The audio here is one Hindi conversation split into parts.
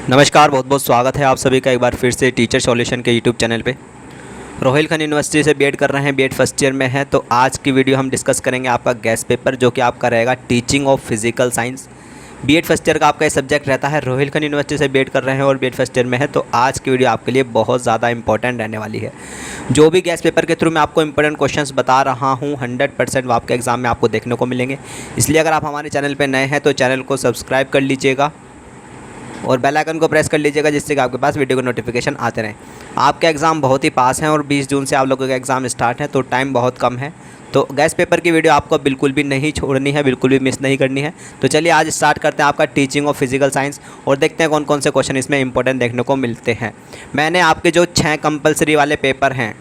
नमस्कार, बहुत बहुत स्वागत है आप सभी का एक बार फिर से टीचर सॉल्यूशन के यूट्यूब चैनल पे। रोहिलखंड यूनिवर्सिटी से बीएड कर रहे हैं, बीएड फर्स्ट ईयर में है। तो आज की वीडियो हम डिस्कस करेंगे आपका गेस्ट पेपर, जो कि आपका रहेगा teaching of physical science. B Ed first year का आपका ये सब्जेक्ट रहता है। रोहिलखंड यूनिवर्सिटी से बीएड कर रहे हैं और बीएड फर्स्ट ईयर में है, तो आज की वीडियो आपके लिए बहुत ज़्यादा इंपॉर्टेंट रहने वाली है। जो भी गेस्ट पेपर के थ्रू मैं आपको इंपॉर्टेंट क्वेश्चंस बता रहा हूँ 100% वो आपके एग्जाम में आपको देखने को मिलेंगे। इसलिए अगर आप हमारे चैनल पर नए हैं तो चैनल को सब्सक्राइब कर लीजिएगा और बेल आइकन को प्रेस कर लीजिएगा, जिससे कि आपके पास वीडियो के नोटिफिकेशन आते रहें। आपके एग्ज़ाम बहुत ही पास हैं और 20 जून से आप लोगों का एग्ज़ाम स्टार्ट है, तो टाइम बहुत कम है। तो गेस्ट पेपर की वीडियो आपको बिल्कुल भी नहीं छोड़नी है, बिल्कुल भी मिस नहीं करनी है। तो चलिए आज स्टार्ट करते हैं आपका टीचिंग ऑफ फिजिकल साइंस और देखते हैं कौन कौन से क्वेश्चन इसमें इंपॉर्टेंट देखने को मिलते हैं। मैंने आपके जो 6 कंपलसरी वाले पेपर हैं,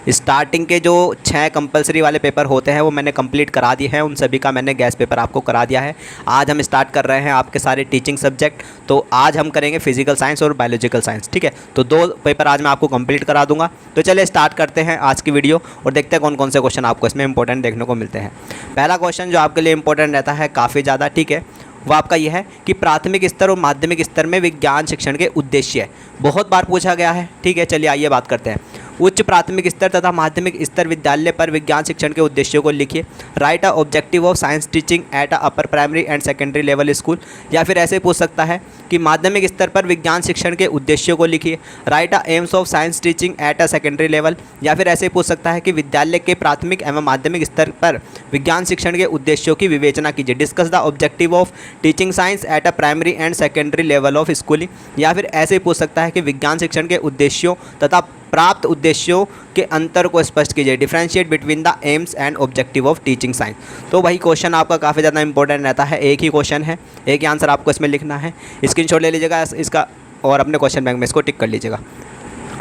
स्टार्टिंग के जो 6 कंपलसरी वाले पेपर होते हैं वो मैंने कंप्लीट करा दिए हैं। उन सभी का मैंने गेस्ट पेपर आपको करा दिया है। आज हम स्टार्ट कर रहे हैं आपके सारे टीचिंग सब्जेक्ट। तो आज हम करेंगे फिजिकल साइंस और बायोलॉजिकल साइंस, ठीक है। तो 2 पेपर आज मैं आपको कंप्लीट करा दूंगा। तो चलिए स्टार्ट करते हैं आज की वीडियो और देखते हैं कौन कौन से क्वेश्चन आपको इसमें इंपॉर्टेंट देखने को मिलते हैं। पहला क्वेश्चन जो आपके लिए इंपॉर्टेंट रहता है काफ़ी ज़्यादा, ठीक है, वो आपका यह है कि प्राथमिक स्तर और माध्यमिक स्तर में विज्ञान शिक्षण के उद्देश्य बहुत बार पूछा गया है, ठीक है। चलिए आइए बात करते हैं। उच्च प्राथमिक स्तर तथा माध्यमिक स्तर विद्यालय पर विज्ञान शिक्षण के उद्देश्यों को लिखिए। Right a objective of science teaching at a upper primary and secondary level school. या फिर ऐसे पूछ सकता है कि माध्यमिक स्तर पर विज्ञान शिक्षण के उद्देश्यों को लिखिए। Right a AIIMS of science teaching at a secondary level. या फिर ऐसे पूछ सकता है कि विद्यालय के प्राथमिक एवं माध्यमिक स्तर पर विज्ञान शिक्षण के उद्देश्यों की विवेचना कीजिए। Discuss the objective of teaching science at a primary and secondary level of schooling. या फिर ऐसे पूछ सकता है कि विज्ञान शिक्षण के उद्देश्यों तथा प्राप्त उद्देश्यों के अंतर को स्पष्ट कीजिए। Differentiate between the AIIMS and objective of teaching science. तो वही क्वेश्चन आपका काफ़ी ज़्यादा इंपॉर्टेंट रहता है। एक ही क्वेश्चन है, एक ही आंसर आपको इसमें लिखना है। स्क्रीनशॉट ले लीजिएगा इसका और अपने क्वेश्चन बैंक में इसको टिक कर लीजिएगा।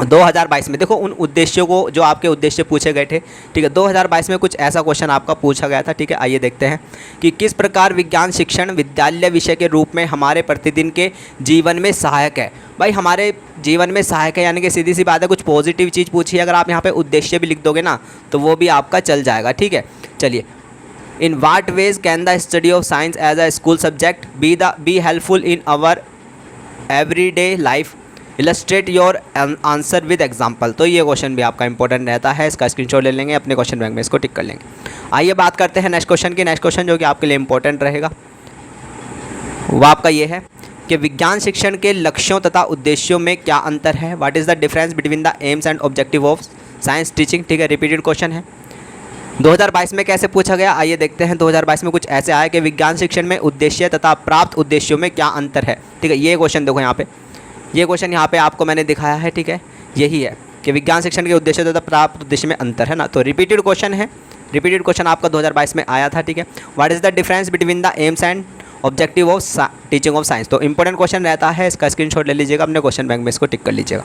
2022 में देखो उन उद्देश्यों को, जो आपके उद्देश्य पूछे गए थे, ठीक है। 2022 में कुछ ऐसा क्वेश्चन आपका पूछा गया था, ठीक है। आइए देखते हैं कि किस प्रकार विज्ञान शिक्षण विद्यालय विषय के रूप में हमारे प्रतिदिन के जीवन में सहायक है। भाई हमारे जीवन में सहायक है यानी कि सीधी सी बात है, कुछ पॉजिटिव चीज़ पूछी है। अगर आप यहाँ पे उद्देश्य भी लिख दोगे ना तो वो भी आपका चल जाएगा, ठीक है। चलिए, in what ways can the study of science as a school subject be helpful in our everyday life. Illustrate your answer with example. तो ये क्वेश्चन भी आपका इंपॉर्टेंट रहता है। इसका स्क्रीनशॉट ले लेंगे, अपने क्वेश्चन बैंक में इसको टिक कर लेंगे। आइए बात करते हैं नेक्स्ट क्वेश्चन की। नेक्स्ट क्वेश्चन जो कि आपके लिए इंपॉर्टेंट रहेगा वो आपका ये है कि विज्ञान शिक्षण के लक्ष्यों तथा उद्देश्यों में क्या अंतर है। What is the difference between the AIIMS and objective of science teaching, ठीक है। रिपीटेड क्वेश्चन है। 2022 में कैसे पूछा गया, आइए देखते हैं। 2022 में कुछ ऐसे आया कि विज्ञान शिक्षण में उद्देश्य तथा प्राप्त उद्देश्यों में क्या अंतर है, ठीक है। ये क्वेश्चन देखो यहाँ पे, ये क्वेश्चन यहाँ पे आपको मैंने दिखाया है, ठीक है। यही है कि विज्ञान शिक्षण के उद्देश्य तथा प्राप्त उद्देश्य में अंतर है ना। तो रिपीटेड क्वेश्चन है, रिपीटेड क्वेश्चन आपका 2022 में आया था, ठीक है। What is the difference between the AIIMS and objective of teaching of science. तो इंपॉर्टेंट क्वेश्चन रहता है, इसका स्क्रीनशॉट ले लीजिएगा, अपने क्वेश्चन बैंक में इसको टिक कर लीजिएगा।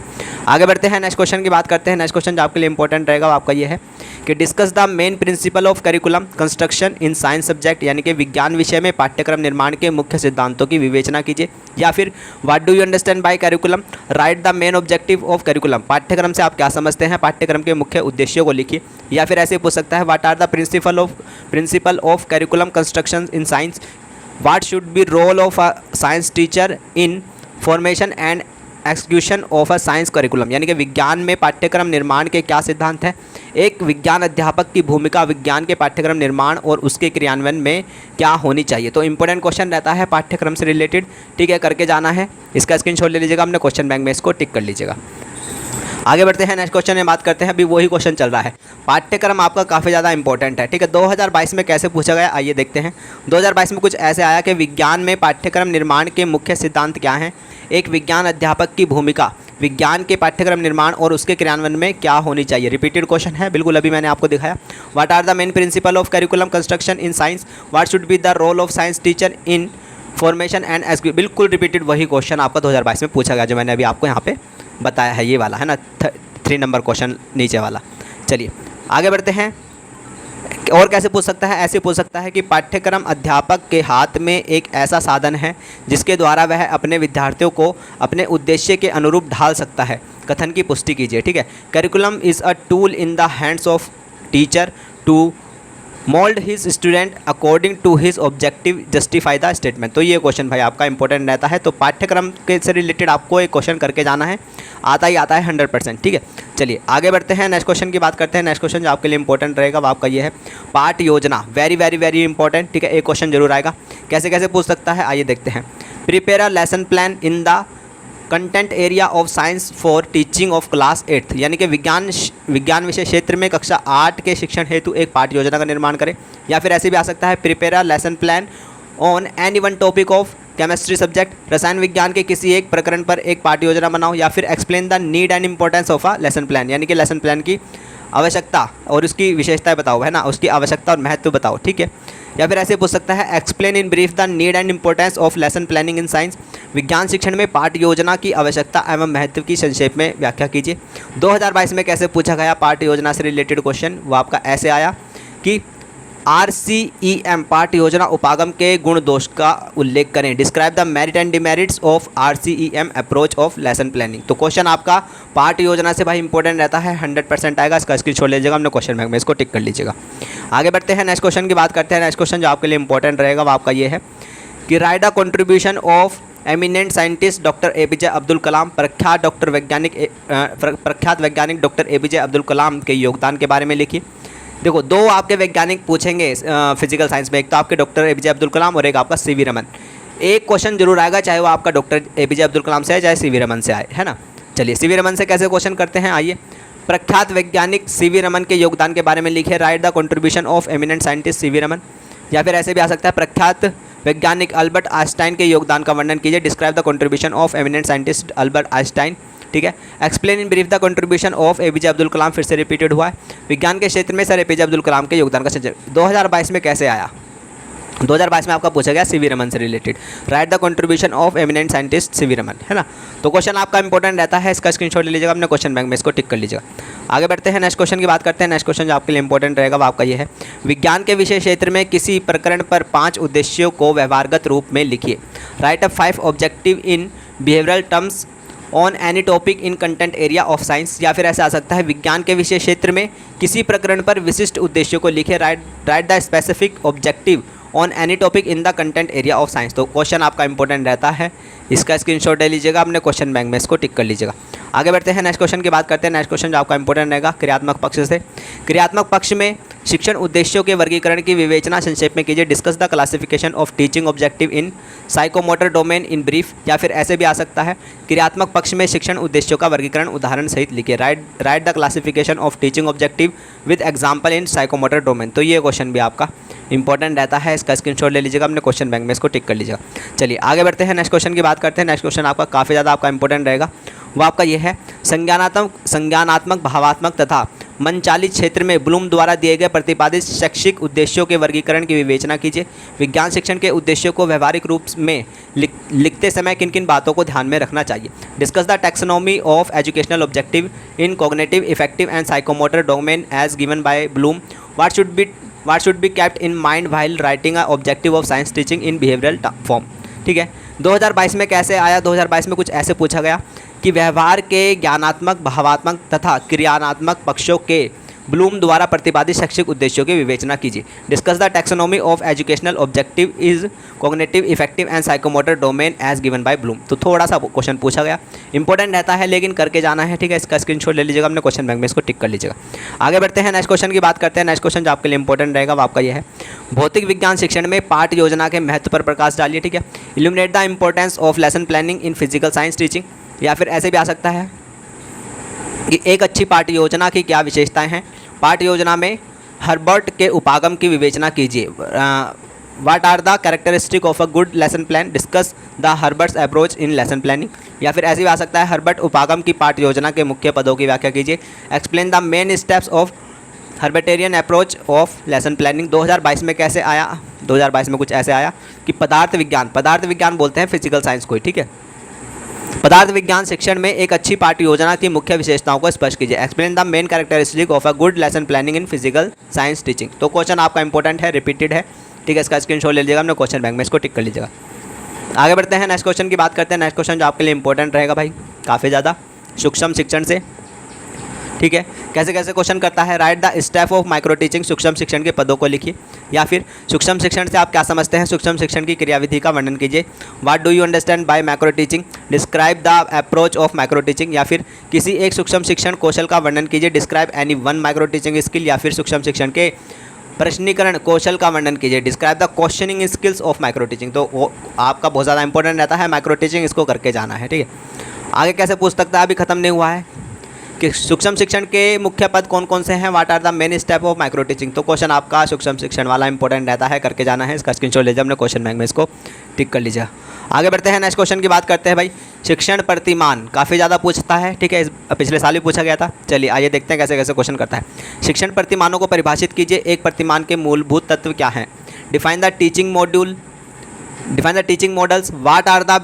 आगे बढ़ते हैं, नेक्स्ट क्वेश्चन की बात करते हैं। नेक्स्ट क्वेश्चन जो आपके लिए इंपॉर्टेंट रहेगा वो आपका ये है कि discuss the main principle of curriculum construction in science subject, यानी कि विज्ञान विषय में पाठ्यक्रम निर्माण के मुख्य सिद्धांतों की विवेचना कीजिए। या फिर what do you understand by curriculum, right the main objective of curriculum. पाठ्यक्रम से आप क्या समझते हैं, पाठ्यक्रम के मुख्य उद्देश्यों को लिखिए। या फिर ऐसे पूछ सकता है what are the principle of curriculum construction in science. What should be role of a science teacher in formation and execution of a science curriculum, यानी कि विज्ञान में पाठ्यक्रम निर्माण के क्या सिद्धांत हैं। एक विज्ञान अध्यापक की भूमिका विज्ञान के पाठ्यक्रम निर्माण और उसके क्रियान्वयन में क्या होनी चाहिए। तो इंपॉर्टेंट क्वेश्चन रहता है पाठ्यक्रम से रिलेटेड, ठीक है, करके जाना है। इसका स्क्रीनशॉट ले लीजिएगा, अपने क्वेश्चन बैंक में इसको टिक कर लीजिएगा। आगे बढ़ते हैं, नेक्स्ट क्वेश्चन में बात करते हैं। अभी वही क्वेश्चन चल रहा है, पाठ्यक्रम आपका काफ़ी ज़्यादा इंपॉर्टेंट है, ठीक है। 2022 में कैसे पूछा गया, आइए देखते हैं। 2022 में कुछ ऐसे आया कि विज्ञान में पाठ्यक्रम निर्माण के मुख्य सिद्धांत क्या हैं। एक विज्ञान अध्यापक की भूमिका विज्ञान के पाठ्यक्रम निर्माण और उसके क्रियान्वयन में क्या होनी चाहिए। रिपीटेड क्वेश्चन है, बिल्कुल अभी मैंने आपको दिखाया। What are the main principle of curriculum construction in science. What should be the role of science teacher in formation and execution. बिल्कुल रिपीटेड वही क्वेश्चन आपका 2022 में पूछा गया, जो मैंने अभी आपको यहाँ पे बताया है, ये वाला है ना, 3 नंबर क्वेश्चन नीचे वाला। चलिए आगे बढ़ते हैं। और कैसे पूछ सकता है, ऐसे पूछ सकता है कि पाठ्यक्रम अध्यापक के हाथ में एक ऐसा साधन है जिसके द्वारा वह अपने विद्यार्थियों को अपने उद्देश्य के अनुरूप ढाल सकता है। कथन की पुष्टि कीजिए, ठीक है। Curriculum is a tool in the hands of teacher to mould his student according to his objective justify the statement. तो ये क्वेश्चन भाई आपका इंपॉर्टेंट रहता है। तो पाठ्यक्रम के से रिलेटेड आपको एक क्वेश्चन करके जाना है, आता ही आता है 100%। ठीक है, चलिए आगे बढ़ते हैं, नेक्स्ट क्वेश्चन की बात करते हैं। नेक्स्ट क्वेश्चन जो आपके लिए इंपॉर्टेंट रहेगा वो आपका ये है, पाठ योजना। Very very very important. ठीक है, एक क्वेश्चन जरूर आएगा। कैसे कैसे पूछ सकता है, आइए देखते हैं। Prepare a lesson plan in the content area of science for teaching of class 8th, यानी कि विज्ञान विषय क्षेत्र में कक्षा 8 के शिक्षण हेतु एक पाठ्य योजना का निर्माण करें। या फिर ऐसे भी आ सकता है, prepare a lesson plan on any one topic of chemistry subject, रसायन विज्ञान के किसी एक प्रकरण पर एक पाठ्य योजना बनाओ। या फिर explain the need and importance of a lesson plan, यानी कि लेसन प्लान की आवश्यकता और उसकी विशेषताएं बताओ, है ना, उसकी आवश्यकता और महत्व बताओ। ठीक है, या फिर ऐसे पूछ सकता है, explain in brief the need and importance of lesson planning in science, विज्ञान शिक्षण में पाठ्य योजना की आवश्यकता एवं महत्व की संक्षेप में व्याख्या कीजिए। 2022 में कैसे पूछा गया पाठ्य योजना से रिलेटेड क्वेश्चन, वो आपका ऐसे आया कि RCEM पाठ्य योजना उपागम के गुण दोष का उल्लेख करें। Describe the merit and demerits of RCEM approach of lesson planning. तो क्वेश्चन आपका पाठ्य योजना से भाई इंपॉर्टेंट रहता है, 100% आएगा। इसका स्क्रीनशॉट लीजिएगा, अपने क्वेश्चन बैंक में इसको टिक कर लीजिएगा। आगे बढ़ते हैं, नेक्स्ट क्वेश्चन की बात करते हैं। नेक्स्ट क्वेश्चन जो आपके लिए इंपॉर्टेंट रहेगा वो आपका ये है कि write the contribution of eminent scientist doctor APJ Abdul Kalam, प्रख्यात वैज्ञानिक डॉक्टर APJ अब्दुल कलाम के योगदान के बारे में लिखिए। देखो, दो आपके वैज्ञानिक पूछेंगे फिजिकल साइंस में, एक तो आपके डॉक्टर APJ अब्दुल कलाम और एक आपका CV रमन। एक क्वेश्चन जरूर आएगा, चाहे वो आपका डॉक्टर APJ अब्दुल कलाम से आए चाहे CV रमन से आए, है ना। चलिए CV रमन से कैसे क्वेश्चन करते हैं, आइए। प्रख्यात वैज्ञानिक CV रमन के योगदान के बारे में लिखिए, write the contribution of eminent scientist CV Raman. या फिर ऐसे भी आ सकता है, प्रख्यात वैज्ञानिक अल्बर्ट आइंस्टाइन के योगदान का वर्णन कीजिए, describe the contribution of eminent scientist Albert Einstein. ठीक है, explain in brief the contribution of APJ Abdul Kalam, फिर से रिपीटेड हुआ है। विज्ञान के क्षेत्र में सर APJ अब्दुल कलाम के योगदान का संचय 2022 में कैसे आया, 2022 में आपका पूछा गया CV रमन से related, right the contribution of eminent scientist CV Raman, है ना। तो क्वेश्चन आपका इंपॉर्टेंट रहता है, इसका स्क्रीनशॉट ले लीजिएगा, अपने क्वेश्चन बैंक में इसको टिक कर लीजिएगा। आगे बढ़ते हैं, नेक्स्ट क्वेश्चन की बात करते हैं। नेक्स्ट क्वेश्चन जो आपके लिए इंपॉर्टेंट रहेगा वो आपका ये है, विज्ञान के विषय क्षेत्र में किसी प्रकरण पर 5 उद्देश्यों को व्यवहारगत रूप में लिखिए। Right up 5 objective in behavioural terms on any topic in content area of science. या फिर ऐसा आ सकता है, विज्ञान के विषय क्षेत्र में किसी प्रकरण पर विशिष्ट उद्देश्यों को लिखे, right the specific objective on any topic in the content area of science. तो क्वेश्चन आपका इंपॉर्टेंट रहता है, इसका स्क्रीनशॉट ले लीजिएगा, अपने क्वेश्चन बैंक में इसको टिक कर लीजिएगा। आगे बढ़ते हैं, नेक्स्ट क्वेश्चन की बात करते हैं। नेक्स्ट क्वेश्चन जो आपका इंपॉर्टेंट रहेगा क्रियात्मक पक्ष से, क्रियात्मक पक्ष में शिक्षण उद्देश्यों के वर्गीकरण की विवेचना संक्षेप में कीजिए, discuss the classification of teaching objective in psychomotor domain in brief. या फिर ऐसे भी आ सकता है, क्रियात्मक पक्ष में शिक्षण उद्देश्यों का वर्गीकरण उदाहरण सहित लिखिए, write the classification of teaching objective with example in psychomotor domain. तो ये क्वेश्चन भी आपका इंपॉर्टेंट रहता है, इसका स्क्रीनशॉट ले लीजिएगा, अपने क्वेश्चन बैंक में इसको टिक कर लीजिएगा। चलिए आगे बढ़ते हैं, नेक्स्ट क्वेश्चन की बात करते हैं। नेक्स्ट क्वेश्चन आपका काफ़ी ज़्यादा आपका इंपॉर्टेंट रहेगा, वो आपका ये है, संज्ञानात्मक भावात्मक तथा मनचालित क्षेत्र में ब्लूम द्वारा दिए गए प्रतिपादित शैक्षिक उद्देश्यों के वर्गीकरण की विवेचना कीजिए। विज्ञान शिक्षण के उद्देश्यों को व्यवहारिक रूप में लिखते समय किन किन बातों को ध्यान में रखना चाहिए। Discuss the taxonomy of educational objective in cognitive effective and psychomotor domain as given by Bloom. What should be kept in mind while writing a objective of science teaching in behavioral form। ठीक है, 2022 में कैसे आया, 2022 में कुछ ऐसे पूछा गया कि व्यवहार के ज्ञानात्मक भावात्मक तथा क्रियात्मक पक्षों के ब्लूम द्वारा प्रतिपादित शैक्षिक उद्देश्यों की विवेचना कीजिए। Discuss the taxonomy of educational objective is cognitive effective and psychomotor domain as given by Bloom. तो थोड़ा सा क्वेश्चन पूछा गया, इंपॉर्टेंट रहता है लेकिन करके जाना है। ठीक है, इसका स्क्रीनशॉट ले लीजिएगा, अपने क्वेश्चन बैंक में इसको टिक कर लीजिएगा। आगे बढ़ते हैं, नेक्स्ट क्वेश्चन की बात करते हैं। नेक्स्ट क्वेश्चन जो आपके लिए इंपॉर्टेंट रहेगा वो आपका यह है, भौतिक विज्ञान शिक्षण में पाठ्य योजना के महत्व पर प्रकाश डालिए। ठीक है, illuminate the importance of lesson planning in physical science teaching. या फिर ऐसे भी आ सकता है कि एक अच्छी पाठ्य योजना की क्या विशेषताएं हैं। पाठ्य योजना में हर्बर्ट के उपागम की विवेचना कीजिए। What are the characteristic of a good lesson plan, discuss the Herbart's approach in lesson planning. या फिर ऐसे भी आ सकता है, हर्बर्ट उपागम की पाठ्य योजना के मुख्य पदों की व्याख्या कीजिए। Explain the main steps of Herbartian approach of lesson planning. 2022 में कैसे आया, 2022 में कुछ ऐसे आया कि पदार्थ विज्ञान बोलते हैं फिजिकल साइंस को, ठीक है। पदार्थ विज्ञान शिक्षण में एक अच्छी पाठ्य योजना की मुख्य विशेषताओं को स्पष्ट कीजिए। Explain the main characteristic of a good lesson planning in physical science teaching. तो क्वेश्चन आपका इंपॉर्टेंट है, रिपीटेड है, ठीक है। इसका स्क्रीनशॉट ले लीजिएगा, अपने क्वेश्चन बैंक में इसको टिक कर लीजिएगा। आगे बढ़ते हैं, नेक्स्ट क्वेश्चन की बात करते हैं। नेक्स्ट क्वेश्चन जो आपके लिए इंपॉर्टेंट रहेगा भाई काफ़ी ज़्यादा, सूक्ष्म शिक्षण से। ठीक है। कैसे कैसे क्वेश्चन करता है, right the step of micro teaching, सूक्ष्म शिक्षण के पदों को लिखिए। या फिर सूक्ष्म शिक्षण से आप क्या समझते हैं, सूक्ष्म शिक्षण की क्रियाविधि का वर्णन कीजिए। What do you understand by micro teaching, describe the approach of micro teaching. या फिर किसी एक सूक्ष्म शिक्षण कौशल का वर्णन कीजिए, describe any one micro teaching skill. या फिर सूक्ष्म शिक्षण के प्रश्नीकरण कौशल का वर्णन कीजिए, describe the questioning skills of micro teaching. तो वो आपका बहुत ज़्यादा इंपॉर्टेंट रहता है माइक्रो टीचिंग, इसको करके जाना है। ठीक है, आगे कैसे पूछ सकता है, अभी खत्म नहीं हुआ है कि सूक्ष्म शिक्षण के मुख्य पद कौन कौन से हैं, what are the main step of micro teaching. तो क्वेश्चन आपका सूक्ष्म शिक्षण वाला इंपॉर्टेंट रहता है, करके जाना है। इसका स्क्रीनशॉट लीजिए, अपने क्वेश्चन बैंक में इसको टिक कर लीजिए। आगे बढ़ते हैं, नेक्स्ट क्वेश्चन की बात करते हैं भाई। शिक्षण प्रतिमान काफ़ी ज़्यादा पूछता है, ठीक है, पिछले साल भी पूछा गया था। चलिए आइए देखते हैं कैसे कैसे क्वेश्चन करता है। शिक्षण प्रतिमानों को परिभाषित कीजिए, एक प्रतिमान के मूलभूत तत्व क्या हैं। Define the teaching module, define the teaching models, what are the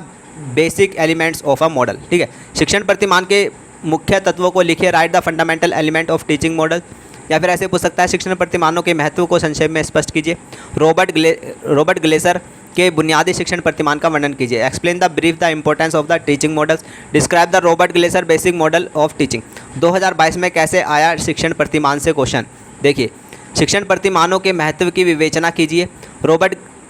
basic elements of a model. ठीक है, शिक्षण प्रतिमान के मुख्य तत्वों को लिखिए, write the fundamental element of teaching model. या फिर ऐसे पूछ सकता है, शिक्षण प्रतिमानों के महत्व को संक्षेप में स्पष्ट कीजिए। रॉबर्ट ग्लेसर के बुनियादी शिक्षण प्रतिमान का वर्णन कीजिए, explain the brief the importance of the teaching models, describe the Robert Glaser basic model of teaching. 2022 में कैसे आया शिक्षण प्रतिमान से क्वेश्चन। देखिए, शिक्षण प्रतिमानों के महत्व की विवेचना कीजिए,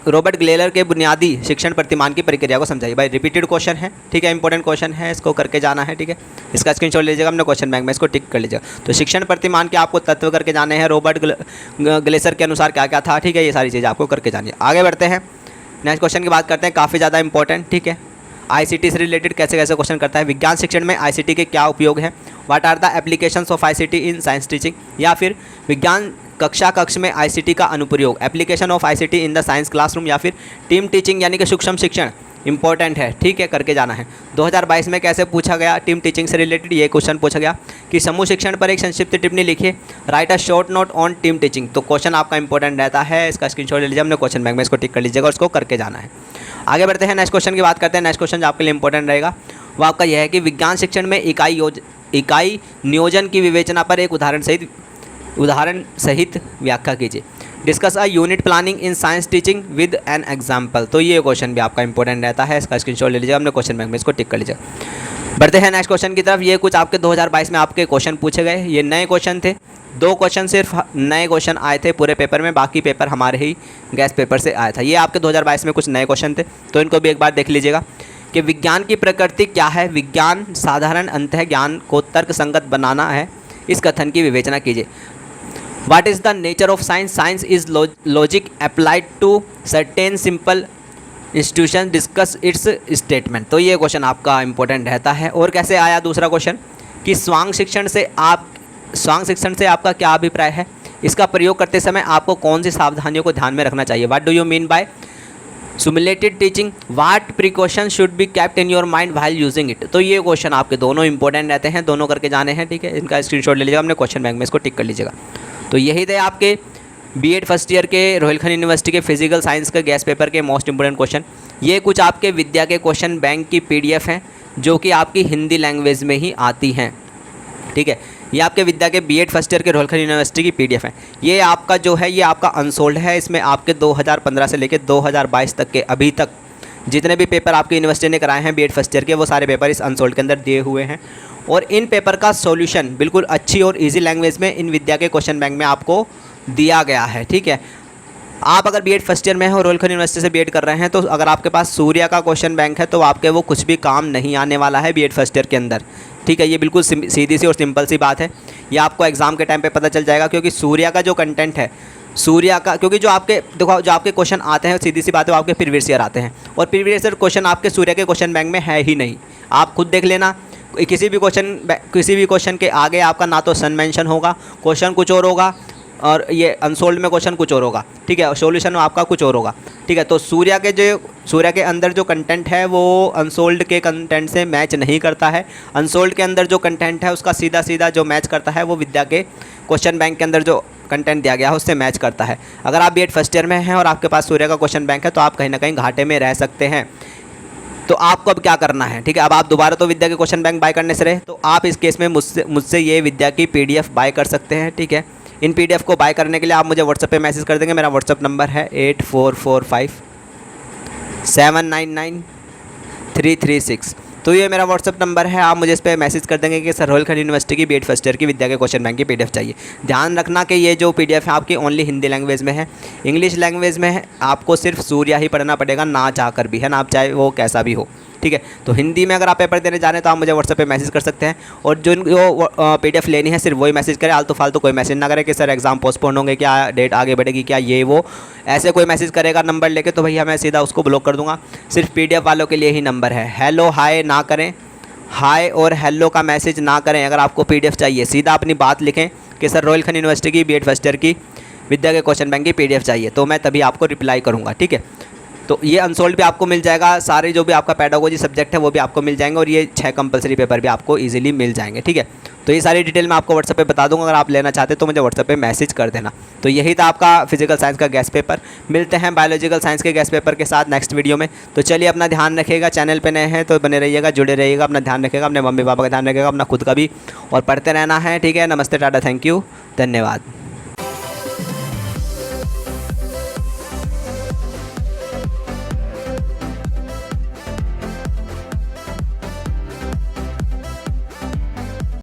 रॉबर्ट ग्लेलर के बुनियादी शिक्षण प्रतिमान की प्रक्रिया को समझाइए। भाई रिपीटेड क्वेश्चन है, ठीक है, इंपॉर्टेंट क्वेश्चन है, इसको करके जाना है। ठीक है, इसका स्क्रीनशॉट लीजिएगा, अपने क्वेश्चन बैंक में इसको टिक कर लीजिएगा। तो शिक्षण प्रतिमान के आपको तत्व करके जाने हैं, रॉबर्ट ग्लेसर के अनुसार क्या क्या था। ठीक है, ये सारी चीज़ें आपको करके जानी है। आगे बढ़ते हैं, नेक्स्ट क्वेश्चन की बात करते हैं, काफ़ी ज़्यादा इंपॉर्टेंट। ठीक है, आईसीटी से रिलेटेड कैसे कैसे क्वेश्चन करता है। विज्ञान शिक्षण में आईसीटी के क्या उपयोग हैं, what are the applications of ICT in science teaching. या फिर विज्ञान कक्ष में आईसीटी का अनुप्रयोग, application of ICT in the science classroom. या फिर टीम टीचिंग यानी कि सूक्ष्म शिक्षण इंपॉर्टेंट है, ठीक है, करके जाना है। 2022 में कैसे पूछा गया टीम टीचिंग से रिलेटेड, ये क्वेश्चन पूछा गया कि समूह शिक्षण पर एक संक्षिप्त टिप्पणी लिखिए, right a short note on team teaching. तो क्वेश्चन आपका इंपॉर्टेंट रहता है, इसका स्क्रीनशॉट ले लीजिए, अपने क्वेश्चन बैंक में इसको टिक कर लीजिएगा और इसको करके जाना है। आगे बढ़ते हैं, नेक्स्ट क्वेश्चन की बात करते हैं। नेक्स्ट क्वेश्चन जो आपके लिए इंपॉर्टेंट रहेगा वो आपका यह है कि विज्ञान शिक्षण में इकाई नियोजन की विवेचना पर एक उदाहरण सहित व्याख्या कीजिए। Discuss a unit planning in science teaching with an example. तो ये क्वेश्चन भी आपका इंपॉर्टेंट रहता है, इसका स्क्रीनशॉट ले लीजिएगा, अपने क्वेश्चन बैंक में इसको टिक कर लीजिएगा। बढ़ते हैं नेक्स्ट क्वेश्चन की तरफ। ये कुछ आपके 2022 में आपके क्वेश्चन पूछे गए, ये नए क्वेश्चन थे। 2 क्वेश्चन सिर्फ नए क्वेश्चन आए थे पूरे पेपर में, बाकी पेपर हमारे ही गैस पेपर से आया था। ये आपके 2022 में कुछ नए क्वेश्चन थे, तो इनको भी एक बार देख लीजिएगा कि विज्ञान की प्रकृति क्या है। विज्ञान साधारण अंतः ज्ञान को तर्क संगत बनाना है, इस कथन की विवेचना कीजिए। What is the nature of science? Science is logic applied to certain simple institutions. Discuss its statement. तो ये क्वेश्चन आपका इंपॉर्टेंट रहता है। और कैसे आया दूसरा क्वेश्चन कि स्वांग शिक्षण से आपका क्या अभिप्राय है, इसका प्रयोग करते समय आपको कौन सी सावधानियों को ध्यान में रखना चाहिए। What do you mean by simulated teaching, what precaution should be kept in your mind while using it. तो ये क्वेश्चन आपके दोनों इंपॉर्टेंट रहते हैं, दोनों करके जाने हैं। ठीक है, इनका स्क्रीनशॉट ले लीजिएगा, अपने क्वेश्चन बैंक में इसको टिक कर लीजिएगा। तो यही थे आपके बीएड फर्स्ट ईयर के रोहिलखंड यूनिवर्सिटी के फिजिकल साइंस के गैस पेपर के मोस्ट इंपोर्टेंट क्वेश्चन। ये कुछ आपके विद्या के क्वेश्चन बैंक की पीडीएफ हैं जो कि आपकी हिंदी लैंग्वेज में ही आती हैं। ठीक है, ये आपके विद्या के बीएड फर्स्ट ईयर के रोहिलखंड यूनिवर्सिटी की पीडीएफ है। ये आपका जो है ये आपका अनसोल्ड है, इसमें आपके 2015 से लेकर 2022 तक के अभी तक जितने भी पेपर आपकी यूनिवर्सिटी ने कराए हैं बीएड फर्स्ट ईयर के, वो सारे पेपर इस अनसोल्ड के अंदर दिए हुए हैं। और इन पेपर का सॉल्यूशन बिल्कुल अच्छी और इजी लैंग्वेज में इन विद्या के क्वेश्चन बैंक में आपको दिया गया है। ठीक है, आप अगर बीएड फर्स्ट ईयर में हो और रोहिलखंड यूनिवर्सिटी से बीएड कर रहे हैं, तो अगर आपके पास सूर्या का क्वेश्चन बैंक है तो आपके वो कुछ भी काम नहीं आने वाला है बीएड फर्स्ट ईयर के अंदर। ठीक है, ये बिल्कुल सीधी सी और सिंपल सी बात है, ये आपको एग्जाम के टाइम पे पता चल जाएगा। क्योंकि सूर्या का जो कंटेंट है, सूर्या का, क्योंकि जो आपके देखो जो आपके क्वेश्चन आते हैं सीधी सी बात है वो आपके प्रीवियस ईयर आते हैं, और प्रीवियस ईयर क्वेश्चन आपके सूर्या के क्वेश्चन बैंक में है ही नहीं। आप खुद देख लेना, किसी भी क्वेश्चन के आगे आपका ना तो सन मेंशन होगा, क्वेश्चन कुछ और होगा, और ये अनसोल्ड में क्वेश्चन कुछ और होगा। ठीक है, सॉल्यूशन आपका कुछ और होगा। ठीक है, तो सूर्या के अंदर जो कंटेंट है वो अनसोल्ड के कंटेंट से मैच नहीं करता है। अनसोल्ड के अंदर जो कंटेंट है उसका सीधा सीधा जो मैच करता है वो विद्या के क्वेश्चन बैंक के अंदर जो कंटेंट दिया गया है उससे मैच करता है। अगर आप बीएड फर्स्ट ईयर में हैं और आपके पास सूर्या का क्वेश्चन बैंक है तो आप कहीं ना कहीं घाटे में रह सकते हैं। तो आपको अब क्या करना है, ठीक है, अब आप दोबारा तो विद्या के क्वेश्चन बैंक बाय करने से रहे, तो आप इस केस में मुझसे ये विद्या की पीडीएफ बाय कर सकते हैं। ठीक है, इन पीडीएफ को बाय करने के लिए आप मुझे व्हाट्सएप पे मैसेज कर देंगे। मेरा व्हाट्सएप नंबर है 8445 799 336। तो ये मेरा व्हाट्सअप नंबर है, आप मुझे इस पर मैसेज कर देंगे कि सर रोहिलखंड यूनिवर्सिटी की बीएड फर्स्ट ईयर की विद्या के क्वेश्चन बैंक की पीडीएफ चाहिए। ध्यान रखना कि ये जो पीडीएफ है आपकी ओनली हिंदी लैंग्वेज में है, इंग्लिश लैंग्वेज में है, आपको सिर्फ सूर्या ही पढ़ना पड़ेगा, ना चाह कर भी, है ना, आप चाहे वो कैसा भी हो, ठीक है। तो हिंदी में अगर आप पेपर देने जा रहे हैं तो आप मुझे व्हाट्सएप पे मैसेज कर सकते हैं, और जो पीडीएफ लेनी है सिर्फ वही मैसेज करें, आलतू फालतू कोई मैसेज ना करें कि सर एग्ज़ाम पोस्टपोन होंगे क्या, डेट आगे बढ़ेगी क्या, ये वो ऐसे कोई मैसेज करेगा नंबर लेके तो भैया मैं सीधा उसको ब्लॉक कर दूंगा। सिर्फ पीडीएफ वालों के लिए ही नंबर है। हेलो हाय ना करें, हाय और हेलो का मैसेज ना करें। अगर आपको पीडीएफ चाहिए सीधा अपनी बात लिखें कि सर रोहिलखंड यूनिवर्सिटी की बीएड फर्स्ट ईयर की विद्या के क्वेश्चन बैंक की पीडीएफ चाहिए, तो मैं तभी आपको रिप्लाई करूँगा, ठीक है। तो ये अनसोल्ड भी आपको मिल जाएगा, सारे जो भी आपका पेडागोजी सब्जेक्ट है वो भी आपको मिल जाएंगे, और ये 6 कंपलसरी पेपर भी आपको इजीली मिल जाएंगे, ठीक है। तो ये सारी डिटेल मैं आपको व्हाट्सएप पे बता दूंगा, अगर आप लेना चाहते तो मुझे व्हाट्सएप पे मैसेज कर देना। तो यही था आपका फिजिकल साइंस का गेस्ट पेपर। मिलते हैं बायोलॉजिकल साइंस के गेस्ट पेपर के साथ नेक्स्ट वीडियो में। तो चलिए अपना ध्यान रखिएगा, चैनल पर नए हैं तो बने रहिएगा, जुड़े रहिएगा, अपना ध्यान रखिएगा, अपने मम्मी पापा का ध्यान रखिएगा, अपना खुद का भी, और पढ़ते रहना है, ठीक है। नमस्ते, टाटा, थैंक यू, धन्यवाद।